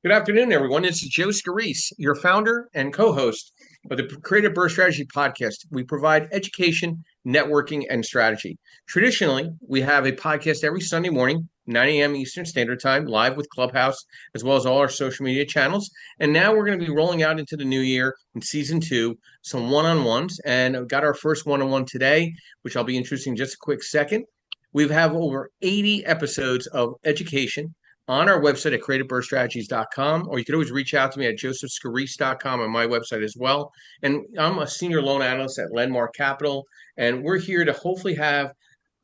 Good afternoon, everyone. This is Joe Scarice, your founder and co-host of the Creative Burst Strategy podcast. We provide education, networking, and strategy. Traditionally, we have a podcast every Sunday morning, 9 a.m. Eastern Standard Time, live with Clubhouse, as well as all our social media channels. And now we're going to be rolling out into the new year in season two, some one-on-ones. And I've got our first one-on-one today, which I'll be introducing in just a quick second. We have over 80 episodes of education on our website at creativeburststrategies.com, or you can always reach out to me at josephscarice.com on my website as well. And I'm a senior loan analyst at Landmark Capital, and we're here to hopefully have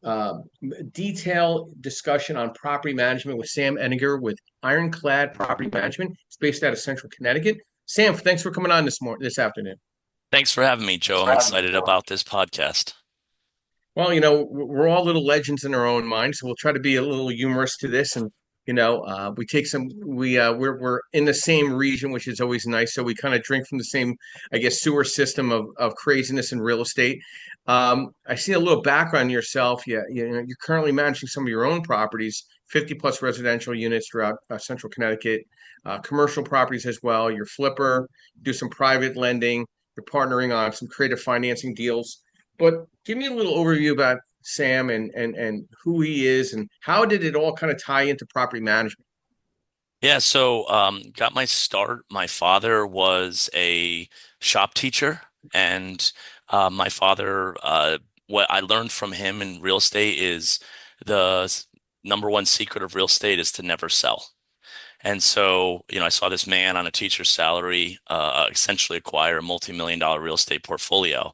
uh, detailed discussion on property management with Sam Eddinger with Ironclad Property Management. It's based out of Central Connecticut. Sam, thanks for coming on this afternoon. Thanks for having me, Joe. I'm excited about this podcast. Well, we're all little legends in our own mind, so we'll try to be a little humorous to this, and we take some. We're in the same region, which is always nice. So we kind of drink from the same, I guess, sewer system of craziness in real estate. I see a little background on yourself. Yeah, you're currently managing some of your own properties, 50 plus residential units throughout Central Connecticut, commercial properties as well. You're flipper, do some private lending. You're partnering on some creative financing deals. But give me a little overview about Sam and who he is and how did it all kind of tie into property management? Yeah, so got my start. My father was a shop teacher, and my father, what I learned from him in real estate is number one secret of real estate is to never sell. And so, I saw this man on a teacher's salary, essentially acquire a multi-million-dollar real estate portfolio.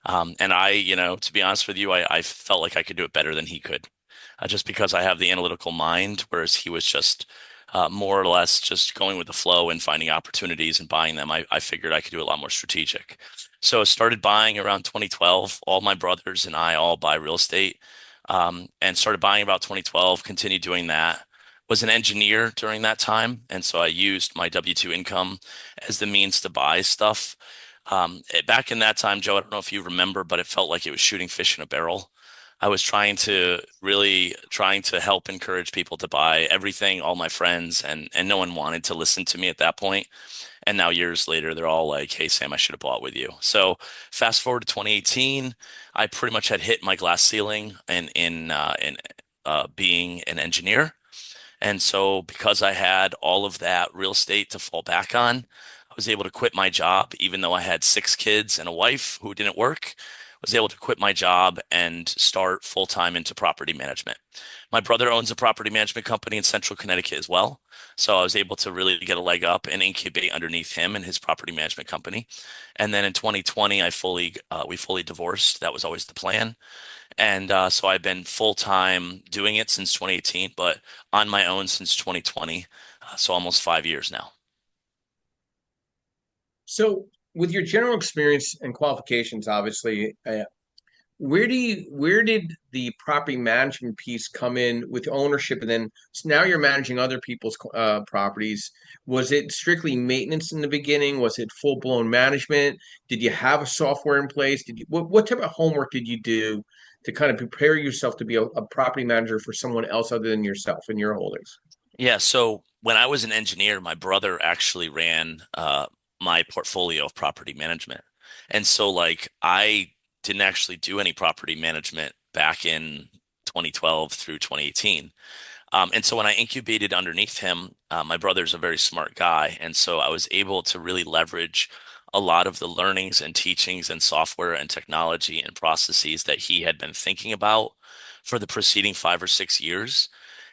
And to be honest with you, I felt like I could do it better than he could, just because I have the analytical mind, whereas he was just more or less just going with the flow and finding opportunities and buying them. I figured I could do a lot more strategic. So I started buying around 2012. All my brothers and I all buy real estate, and started buying about 2012, continued doing that. Was an engineer during that time, and so I used my W-2 income as the means to buy stuff. Back in that time, Joe, I don't know if you remember, but it felt like it was shooting fish in a barrel. I was trying to help encourage people to buy everything, all my friends, and no one wanted to listen to me at that point. And now years later, they're all like, "Hey, Sam, I should have bought with you." So fast forward to 2018, I pretty much had hit my glass ceiling in being an engineer. And so because I had all of that real estate to fall back on, I was able to quit my job, even though I had six kids and a wife who didn't work. I was able to quit my job and start full time into property management. My brother owns a property management company in Central Connecticut as well. So I was able to really get a leg up and incubate underneath him and his property management company. And then in 2020, we fully divorced. That was always the plan. And so I've been full time doing it since 2018, but on my own since 2020. So almost 5 years now. So with your general experience and qualifications, obviously, where did the property management piece come in with ownership, and then so now you're managing other people's properties? Was it strictly maintenance in the beginning? Was it full blown management? Did you have a software in place? What type of homework did you do to kind of prepare yourself to be a property manager for someone else other than yourself and your holdings? Yeah, so when I was an engineer, my brother actually ran my portfolio of property management. And so like I didn't actually do any property management back in 2012 through 2018. And so when I incubated underneath him, my brother's a very smart guy. And so I was able to really leverage a lot of the learnings and teachings and software and technology and processes that he had been thinking about for the preceding 5 or 6 years.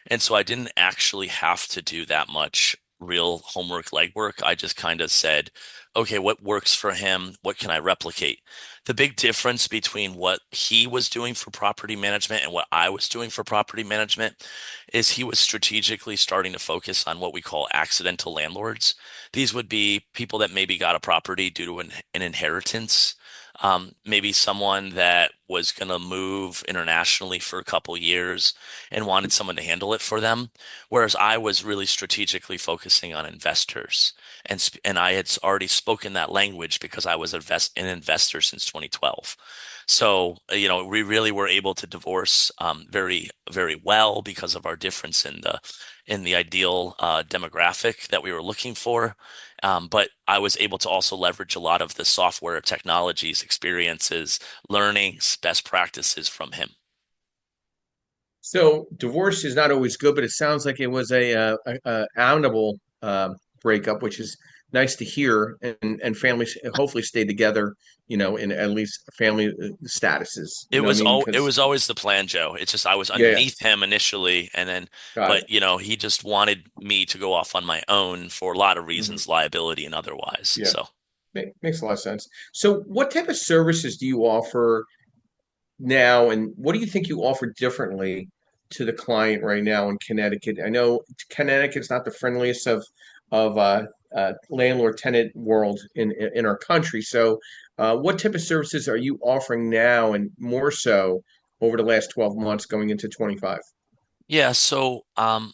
And so I didn't actually have to do that much real homework, legwork. I just kind of said, okay, what works for him? What can I replicate? The big difference between what he was doing for property management and what I was doing for property management is he was strategically starting to focus on what we call accidental landlords. These would be people that maybe got a property due to an inheritance. Maybe someone that was going to move internationally for a couple years and wanted someone to handle it for them. Whereas I was really strategically focusing on investors. And I had already spoken that language because I was an investor since 2012. So, we really were able to divorce very, very well because of our difference in in the ideal demographic that we were looking for. But I was able to also leverage a lot of the software technologies, experiences, learnings, best practices from him. So divorce is not always good, but it sounds like it was a amicable breakup, which is nice to hear. And families hopefully stay together, in at least family statuses. You know what I mean? It Because was always the plan, Joe. It's just I was yeah, yeah, underneath him initially, and then, got but it. he just wanted me to go off on my own for a lot of Hmm. reasons, liability and otherwise. Yeah, So. makes a lot of sense. So, what type of services do you offer now, and what do you think you offer differently to the client right now in Connecticut? I know Connecticut's not the friendliest of landlord tenant world in our country. So, what type of services are you offering now, and more so over the last 12 months going into 25? Yeah, so I,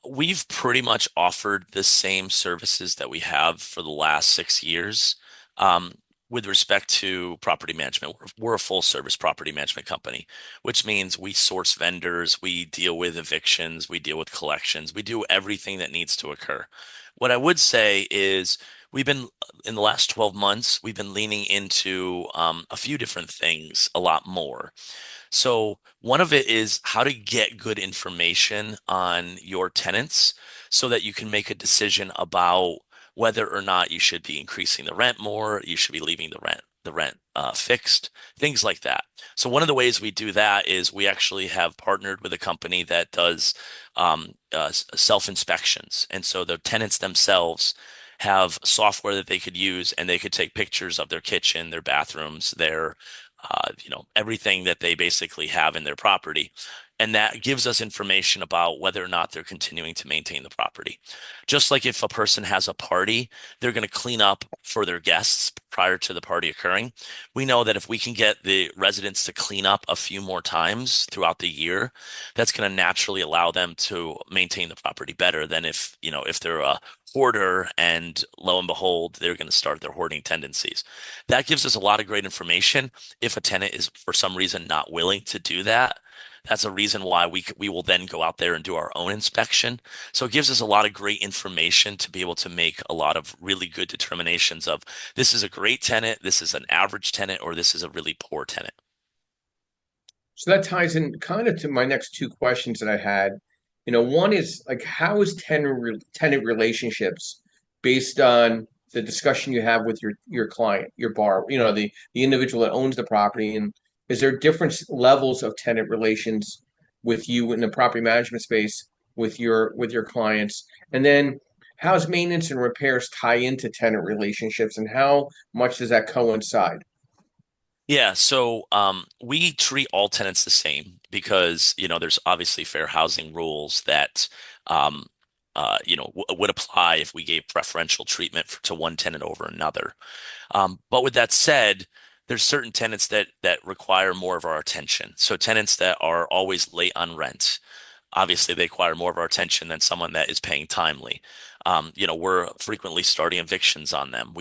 we've pretty much offered the same services that we have for the last 6 years. Um, with respect to property management, we're a full service property management company, which means we source vendors, we deal with evictions, we deal with collections, we do everything that needs to occur. What I would say is we've been in the last 12 months, we've been leaning into a few different things a lot more. So one of it is how to get good information on your tenants so that you can make a decision about whether or not you should be increasing the rent more, you should be leaving the rent fixed, things like that. So one of the ways we do that is we actually have partnered with a company that does self-inspections. And so the tenants themselves have software that they could use and they could take pictures of their kitchen, their bathrooms, their everything that they basically have in their property. And that gives us information about whether or not they're continuing to maintain the property. Just like if a person has a party, they're going to clean up for their guests prior to the party occurring. We know that if we can get the residents to clean up a few more times throughout the year, that's going to naturally allow them to maintain the property better than if they're a hoarder and lo and behold, they're going to start their hoarding tendencies. That gives us a lot of great information. If a tenant is for some reason not willing to do that, that's a reason why we will then go out there and do our own inspection. So it gives us a lot of great information to be able to make a lot of really good determinations of this is a great tenant, this is an average tenant, or this is a really poor tenant. So that ties in kind of to my next two questions that I had. One is like, how is tenant relationships based on the discussion you have with your client, your borrower, the individual that owns the property, and is there different levels of tenant relations with you in the property management space with your clients? And then how's maintenance and repairs tie into tenant relationships, and how much does that coincide? Yeah, so we treat all tenants the same because there's obviously fair housing rules that would apply if we gave preferential treatment to one tenant over another. But with that said, there's certain tenants that require more of our attention. So tenants that are always late on rent, obviously they require more of our attention than someone that is paying timely. We're frequently starting evictions on them.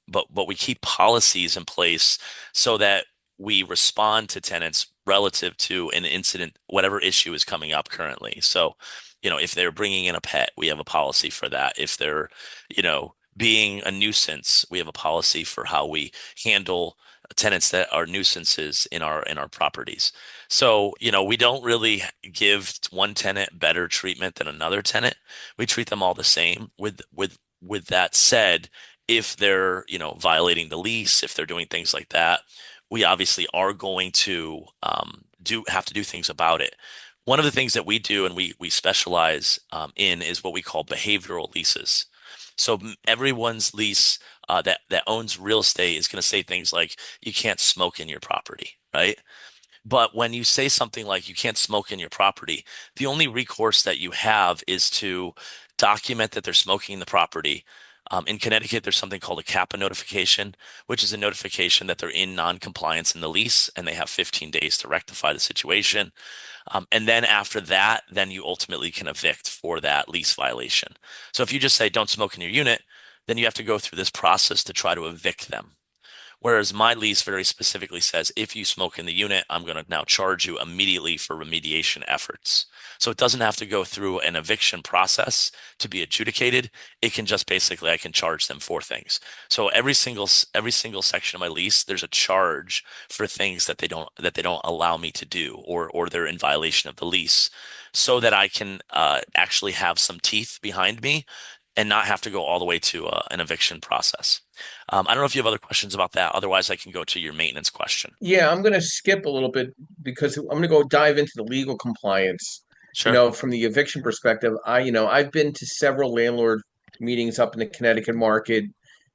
But we keep policies in place so that we respond to tenants relative to an incident, whatever issue is coming up currently. So, if they're bringing in a pet, we have a policy for that. If they're, being a nuisance, we have a policy for how we handle tenants that are nuisances in our properties. So, we don't really give one tenant better treatment than another tenant. We treat them all the same. With that said, if they're, violating the lease, if they're doing things like that, we obviously are going to do have to do things about it. One of the things that we do and we specialize in is what we call behavioral leases. So everyone's lease that owns real estate is going to say things like you can't smoke in your property, right? But when you say something like you can't smoke in your property, the only recourse that you have is to document that they're smoking in the property. In Connecticut, there's something called a CAPA notification, which is a notification that they're in non-compliance in the lease and they have 15 days to rectify the situation. And then after that, then you ultimately can evict for that lease violation. So if you just say don't smoke in your unit, then you have to go through this process to try to evict them. Whereas my lease very specifically says if you smoke in the unit, I'm going to now charge you immediately for remediation efforts. So it doesn't have to go through an eviction process to be adjudicated. It can just basically I can charge them for things. So every single section of my lease, there's a charge for things that they don't allow me to do, or they're in violation of the lease, so that I can actually have some teeth behind me and not have to go all the way to an eviction process. I don't know if you have other questions about that. Otherwise, I can go to your maintenance question. Yeah, I'm going to skip a little bit because I'm going to go dive into the legal compliance. Sure. From the eviction perspective, I've been to several landlord meetings up in the Connecticut market.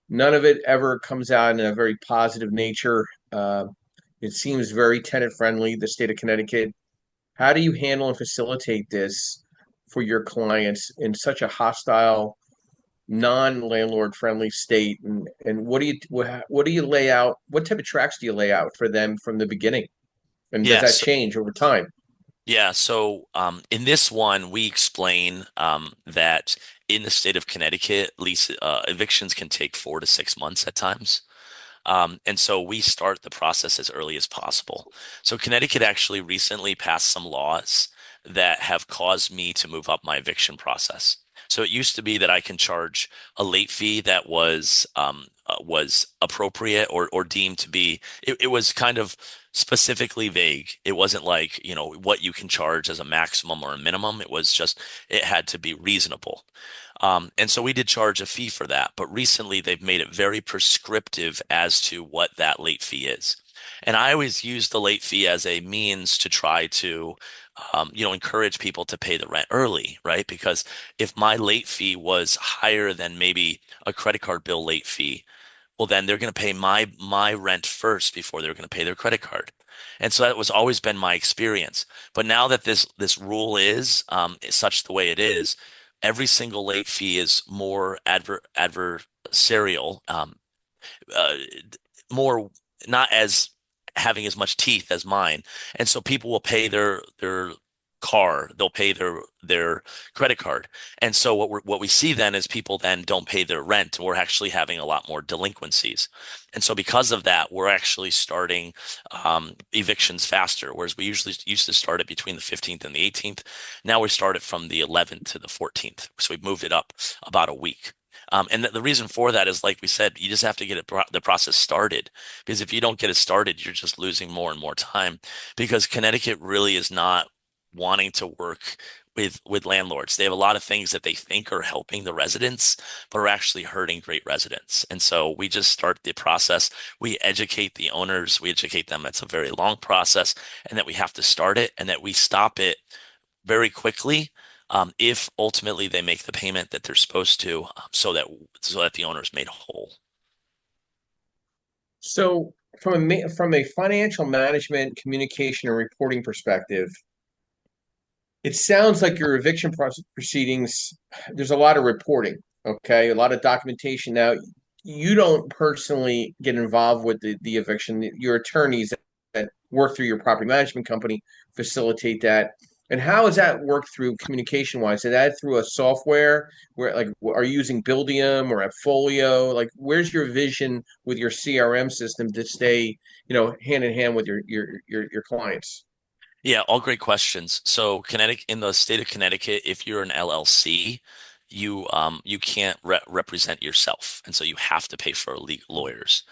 None of it ever comes out in a very positive nature. It seems very tenant friendly, the state of Connecticut. How do you handle and facilitate this for your clients in such a hostile, non-landlord friendly state? And what do you lay out? What type of tracks do you lay out for them from the beginning? And does Yeah. that So, change over time? yeah. So in this one, we explain that in the state of Connecticut, lease evictions can take 4 to 6 months at times. And so we start the process as early as possible. So Connecticut actually recently passed some laws that have caused me to move up my eviction process. So it used to be that I can charge a late fee that was appropriate or deemed to be. It was kind of specifically vague. It wasn't like, what you can charge as a maximum or a minimum. It was just it had to be reasonable. And so we did charge a fee for that. But recently, they've made it very prescriptive as to what that late fee is. And I always use the late fee as a means to try to, encourage people to pay the rent early, right? Because if my late fee was higher than maybe a credit card bill late fee, well, then they're going to pay my rent first before they're going to pay their credit card. And so that was always been my experience. But now that this rule is such the way it is, every single late fee is more adversarial, uh, more not as having as much teeth as mine. And so people will pay their car, they'll pay their credit card. And so what we see then is people then don't pay their rent. We're actually having a lot more delinquencies. And so because of that, we're actually starting evictions faster, whereas we usually used to start it between the 15th and the 18th. Now we start it from the 11th to the 14th. So we've moved it up about a week. And the reason for that is, like we said, you just have to get the process started. Because if you don't get it started, you're just losing more and more time. Because Connecticut really is not wanting to work with landlords. They have a lot of things that they think are helping the residents, but are actually hurting great residents. And so we just start the process. We educate the owners. We educate them. It's a very long process, and that we have to start it, and that we stop it very quickly if ultimately they make the payment that they're supposed to, so that the owner is made whole. So from a financial management, communication, and reporting perspective, it sounds like your eviction proceedings, there's a lot of reporting, okay, a lot of documentation. Now, you don't personally get involved with the eviction. Your attorneys that work through your property management company facilitate that. And how is that worked through communication wise? Is that through a software where, like, are you using Buildium or Appfolio? Like, where's your vision with your CRM system to stay, hand in hand with your clients? Yeah, all great questions. So Connecticut, in the state of Connecticut, if you're an LLC, you can't represent yourself, and so you have to pay for lawyers.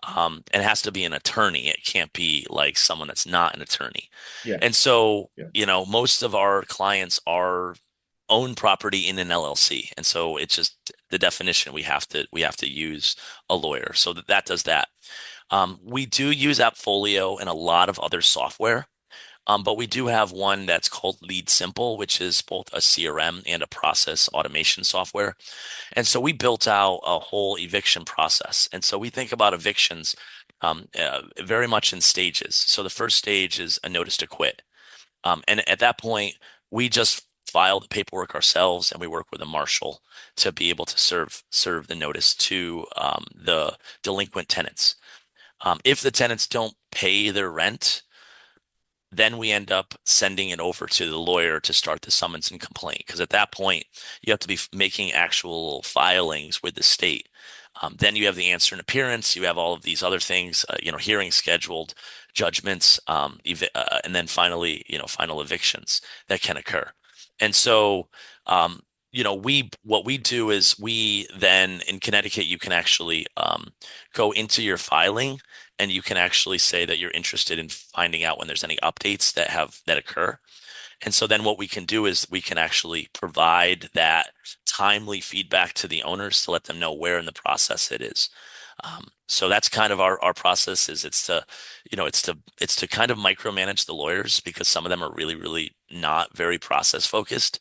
And it has to be an attorney. It can't be like someone that's not an attorney. Yeah, And so, yeah. most of our clients are own property in an LLC, and so it's just the definition we have to use a lawyer. So that does that. We do use Appfolio and a lot of other software. But we do have one that's called Lead Simple, which is both a CRM and a process automation software. And so we built out a whole eviction process. And so we think about evictions very much in stages. So the first stage is a notice to quit. And at that point, we just file the paperwork ourselves, and we work with a marshal to be able to serve the notice to the delinquent tenants. If the tenants don't pay their rent, then we end up sending it over to the lawyer to start the summons and complaint. Because at that point, you have to be making actual filings with the state Then you have the answer and appearance. You have all of these other things, hearings scheduled, judgments, and then finally, final evictions that can occur. And so, what we do is we then in Connecticut, you can actually go into your filing and you can actually say that you're interested in finding out when there's any updates that occur. And so then what we can do is we can actually provide that timely feedback to the owners to let them know where in the process it is. So that's kind of our process is it's to kind of micromanage the lawyers because some of them are really, really not very process focused.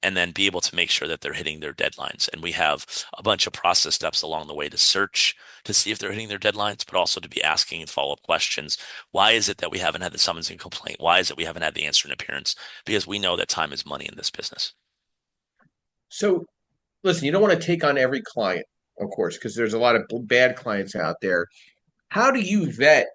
And then be able to make sure that they're hitting their deadlines. And we have a bunch of process steps along the way to search to see if they're hitting their deadlines, but also to be asking follow-up questions. Why is it that we haven't had the summons and complaint? Why is it we haven't had the answer and appearance? Because we know that time is money in this business. So listen, you don't want to take on every client, of course, because there's a lot of bad clients out there. How do you vet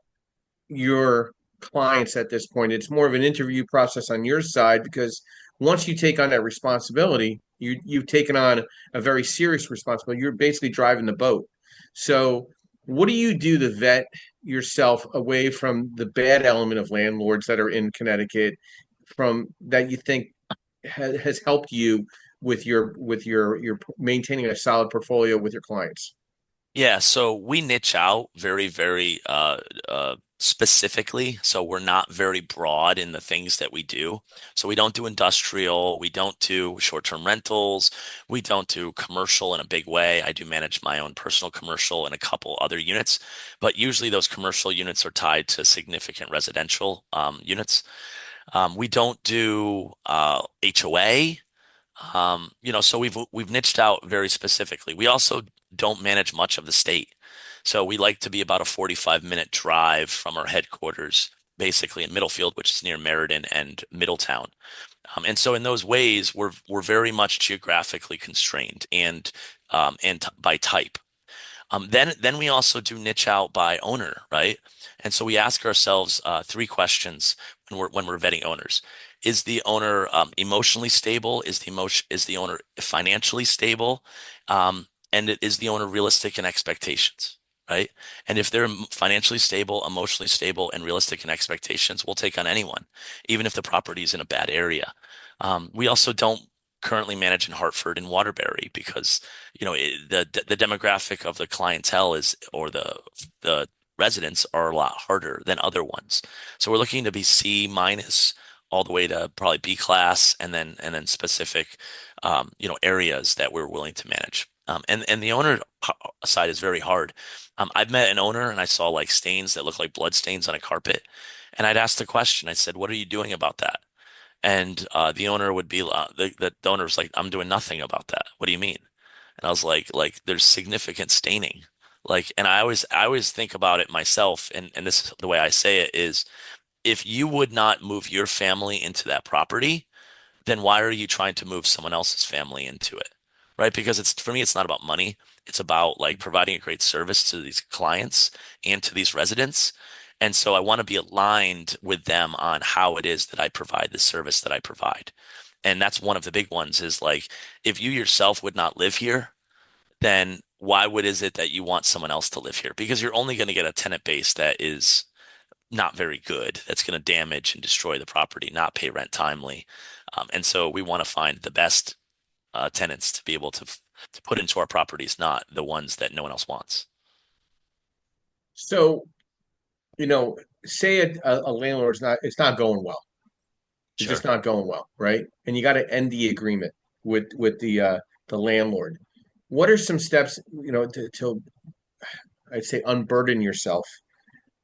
your clients at this point? It's more of an interview process on your side because once you take on that responsibility, you've taken on a very serious responsibility. You're basically driving the boat. So, what do you do to vet yourself away from the bad element of landlords that are in Connecticut, from that you think has helped you with your maintaining a solid portfolio with your clients? Yeah, so we niche out very, very specifically. So we're not very broad in the things that we do. So we don't do industrial, we don't do short-term rentals, we don't do commercial in a big way. I do manage my own personal commercial and a couple other units, but usually those commercial units are tied to significant residential units. We don't do HOA. So we've niched out very specifically. We also don't manage much of the state. So we like to be about a 45-minute drive from our headquarters, basically in Middlefield, which is near Meriden and Middletown. And so in those ways, we're very much geographically constrained and by type. Then we also do niche out by owner, right? And so we ask ourselves three questions when we're vetting owners. Is the owner emotionally stable? Is the owner financially stable? And is the owner realistic in expectations, right? And if they're financially stable, emotionally stable, and realistic in expectations, we'll take on anyone, even if the property is in a bad area. We also don't currently manage in Hartford and Waterbury because the demographic of the clientele is or the residents are a lot harder than other ones. So we're looking to be C minus all the way to probably B class and then specific areas that we're willing to manage. And the owner side is very hard. I've met an owner and I saw like stains that look like blood stains on a carpet. And I'd asked the question, I said, "What are you doing about that?" And the owner would be the owner was like, "I'm doing nothing about that. What do you mean?" And I was like there's significant staining. And I always think about it myself, and this is the way I say it is if you would not move your family into that property, then why are you trying to move someone else's family into it? Right? Because it's for me, it's not about money. It's about like providing a great service to these clients and to these residents. And so I want to be aligned with them on how it is that I provide the service that I provide. And that's one of the big ones is like if you yourself would not live here, then why would is it that you want someone else to live here? Because you're only going to get a tenant base that is not very good. That's going to damage and destroy the property, not pay rent timely. And so we want to find the best tenants to be able to put into our properties, not the ones that no one else wants. So, say a landlord's not it's not going well. It's just Sure. not going well, right? And you got to end the agreement with the landlord. What are some steps, to I'd say unburden yourself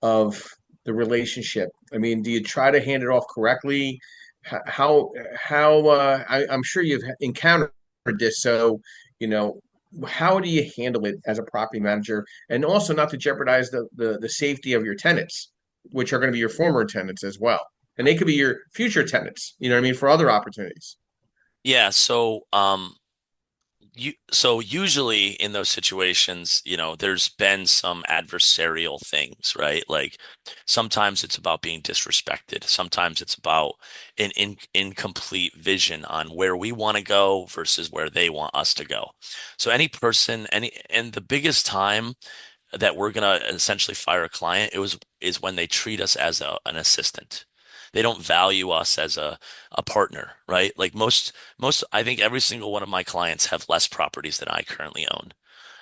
of the relationship? I mean, do you try to hand it off correctly? I'm sure you've encountered this. So, you know, how do you handle it as a property manager, and also not to jeopardize the safety of your tenants, which are going to be your former tenants as well, and they could be your future tenants. You know what I mean, for other opportunities. Yeah. So, So usually in those situations, there's been some adversarial things, right? Like sometimes it's about being disrespected. Sometimes it's about an incomplete vision on where we want to go versus where they want us to go. So and the biggest time that we're gonna essentially fire a client, is when they treat us as an assistant. They don't value us as a partner, right? Like I think every single one of my clients have less properties than I currently own.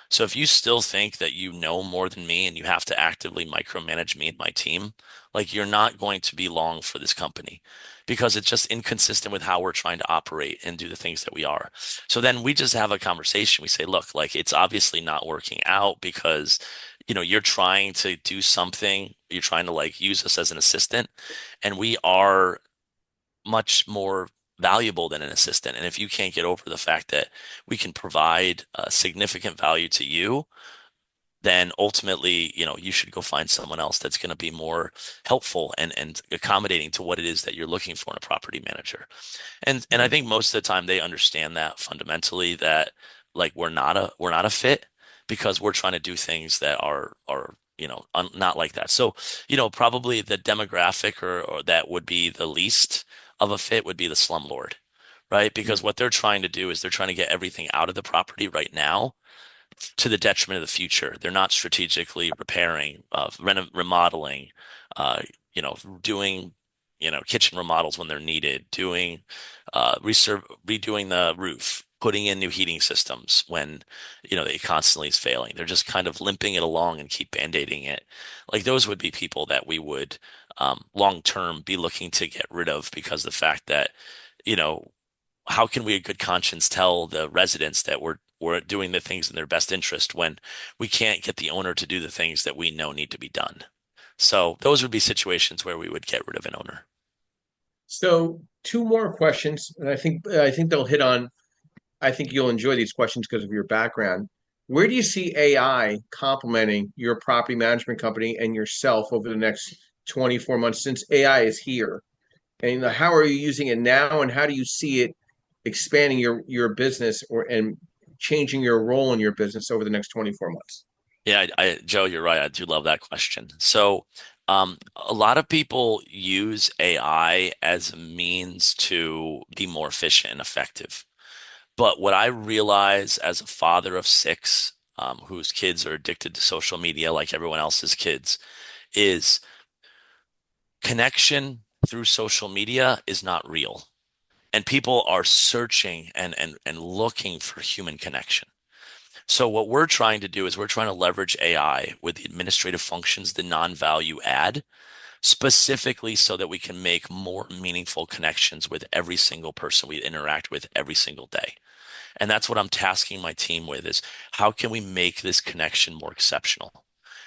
So if you still think that you know more than me and you have to actively micromanage me and my team, like you're not going to be long for this company because it's just inconsistent with how we're trying to operate and do the things that we are. So then we just have a conversation. We say, look, like it's obviously not working out because, you're trying to do something. You're trying to like use us as an assistant, and we are much more valuable than an assistant. And if you can't get over the fact that we can provide significant value to you, then ultimately, you should go find someone else that's going to be more helpful and accommodating to what it is that you're looking for in a property manager. And I think most of the time they understand that fundamentally that like we're not a fit because we're trying to do things that are not like that. So, probably the demographic or that would be the least of a fit would be the slumlord, right? Because what they're trying to do is they're trying to get everything out of the property right now to the detriment of the future. They're not strategically repairing, remodeling, doing, kitchen remodels when they're needed, doing, redoing the roof, putting in new heating systems when, it constantly is failing. They're just kind of limping it along and keep band-aiding it. Like those would be people that we would, long term be looking to get rid of because the fact that, you know, how can we in good conscience tell the residents that we're doing the things in their best interest when we can't get the owner to do the things that we know need to be done? So those would be situations where we would get rid of an owner. So two more questions, and I think they'll hit on. I think you'll enjoy these questions because of your background. Where do you see AI complementing your property management company and yourself over the next 24 months since AI is here? And how are you using it now, and how do you see it expanding your business and changing your role in your business over the next 24 months? Yeah, Joe, you're right. I do love that question. So, a lot of people use AI as a means to be more efficient and effective. But what I realize as a father of six, whose kids are addicted to social media like everyone else's kids, is connection through social media is not real. And people are searching and looking for human connection. So what we're trying to do is we're trying to leverage AI with the administrative functions, the non-value add, specifically so that we can make more meaningful connections with every single person we interact with every single day. And that's what I'm tasking my team with is how can we make this connection more exceptional?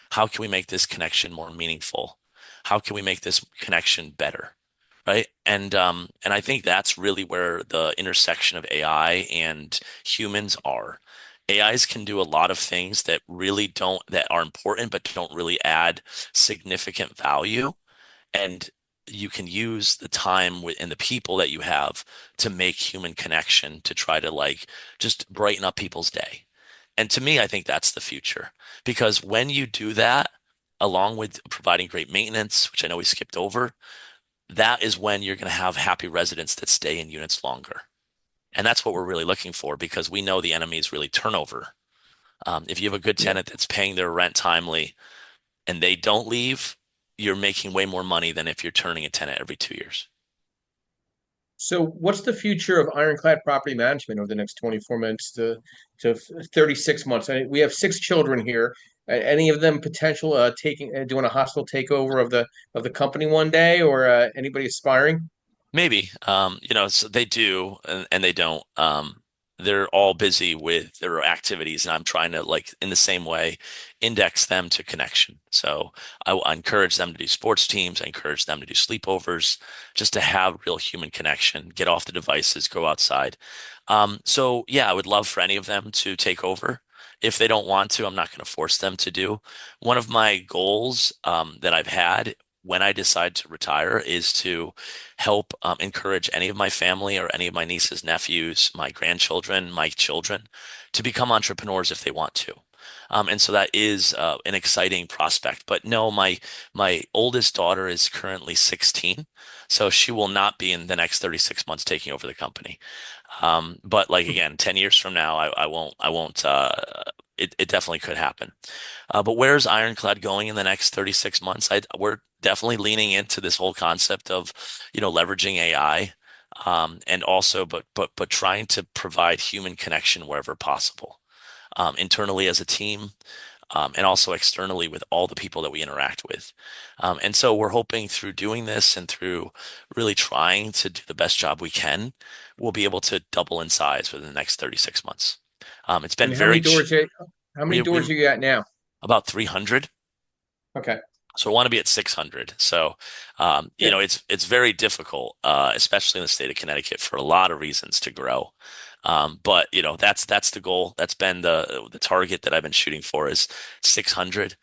How can we make this connection more meaningful? How can we make this connection better? Right. And I think that's really where the intersection of AI and humans are. AIs can do a lot of things that are important, but don't really add significant value. And you can use the time and the people that you have to make human connection to try to like just brighten up people's day. And to me, I think that's the future because when you do that, along with providing great maintenance, which I know we skipped over, that is when you're going to have happy residents that stay in units longer. And that's what we're really looking for because we know the enemy is really turnover. If you have a good Yeah. tenant that's paying their rent timely and they don't leave, you're making way more money than if you're turning a tenant every 2 years. So, what's the future of Ironclad Property Management over the next 24 months to 36 months? We have six children here. Any of them potential taking doing a hostile takeover of the company one day, or anybody aspiring? Maybe, so they do and they don't. They're all busy with their activities, and I'm trying to, like, in the same way, index them to connection. So I encourage them to do sports teams. I encourage them to do sleepovers, just to have real human connection, get off the devices, go outside. So yeah, I would love for any of them to take over. If they don't want to, I'm not going to force them to do. One of my goals that I've had when I decide to retire is to help encourage any of my family or any of my nieces, nephews, my grandchildren, my children to become entrepreneurs if they want to. And so that is an exciting prospect. But no, my oldest daughter is currently 16, so she will not be in the next 36 months taking over the company. But like again, 10 years from now, I won't. It definitely could happen. But where's Ironclad going in the next 36 months? We're definitely leaning into this whole concept of, leveraging AI, and also, but trying to provide human connection wherever possible, internally as a team, and also externally with all the people that we interact with. And so we're hoping through doing this and through really trying to do the best job we can, we'll be able to double in size within the next 36 months. It's been And how many doors? How many we doors you got now? about 300. Okay. So I want to be at 600. So, Yeah. it's very difficult, especially in the state of Connecticut for a lot of reasons to grow. But that's the goal. That's been the target that I've been shooting for is 600,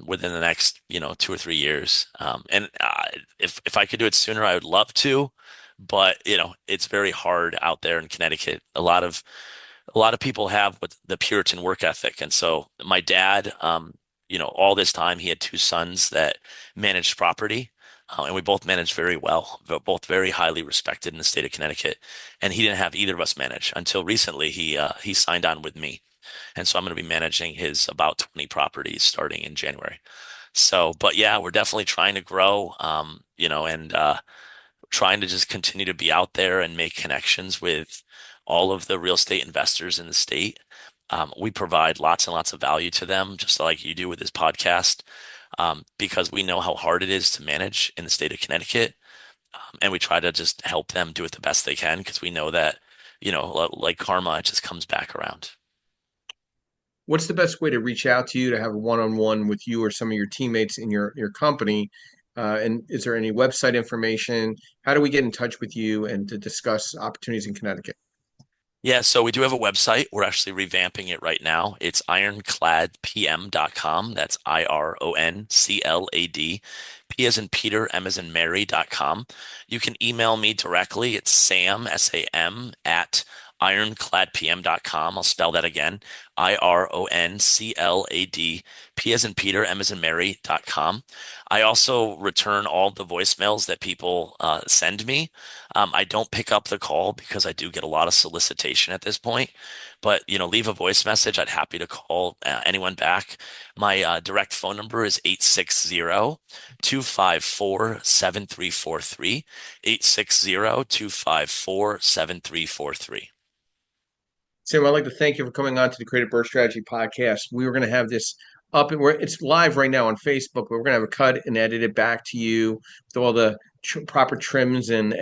within the next, 2 or 3 years. And if I could do it sooner, I would love to. But it's very hard out there in Connecticut. A lot of people have what the Puritan work ethic. And so my dad, all this time he had two sons that managed property, and we both managed very well, but both very highly respected in the state of Connecticut. And he didn't have either of us manage until recently. He signed on with me, and so I'm going to be managing his about 20 properties starting in January. So, but yeah, we're definitely trying to grow, and trying to just continue to be out there and make connections with all of the real estate investors in the state. We provide lots and lots of value to them, just like you do with this podcast, because we know how hard it is to manage in the state of Connecticut. And we try to just help them do it the best they can because we know that, like karma, it just comes back around. What's the best way to reach out to you to have a one-on-one with you or some of your teammates in your company? And is there any website information? How do we get in touch with you and to discuss opportunities in Connecticut? Yeah, so we do have a website. We're actually revamping it right now. It's ironcladpm.com. That's IRONCLAD. P as in Peter, M as in Mary.com. You can email me directly. It's Sam, SAM, at ironcladpm.com. I'll spell that again. IRONCLAD, P as in Peter, M as in Mary.com. I also return all the voicemails that people send me. I don't pick up the call because I do get a lot of solicitation at this point. But, leave a voice message. I'd happy to call anyone back. My direct phone number is 860-254-7343, 860-254-7343. Sam, I'd like to thank you for coming on to the Creative Birth Strategy podcast. We were going to have this up and it's live right now on Facebook, but we're going to have a cut and edit it back to you with all the proper trims and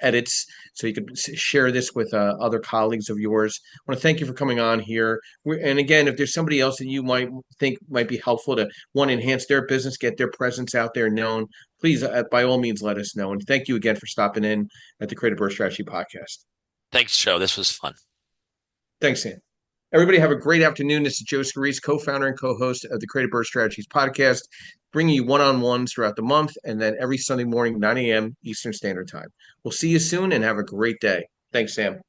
edits so you could share this with other colleagues of yours. I want to thank you for coming on here. And again, if there's somebody else that you might think might be helpful to want to enhance their business, get their presence out there known, please, by all means, let us know. And thank you again for stopping in at the Creative Birth Strategy podcast. Thanks, Joe. This was fun. Thanks, Sam. Everybody have a great afternoon. This is Joe Scarice, co-founder and co-host of the Creative Birth Strategies podcast, bringing you one-on-ones throughout the month and then every Sunday morning, 9 a.m. Eastern Standard Time. We'll see you soon and have a great day. Thanks, Sam.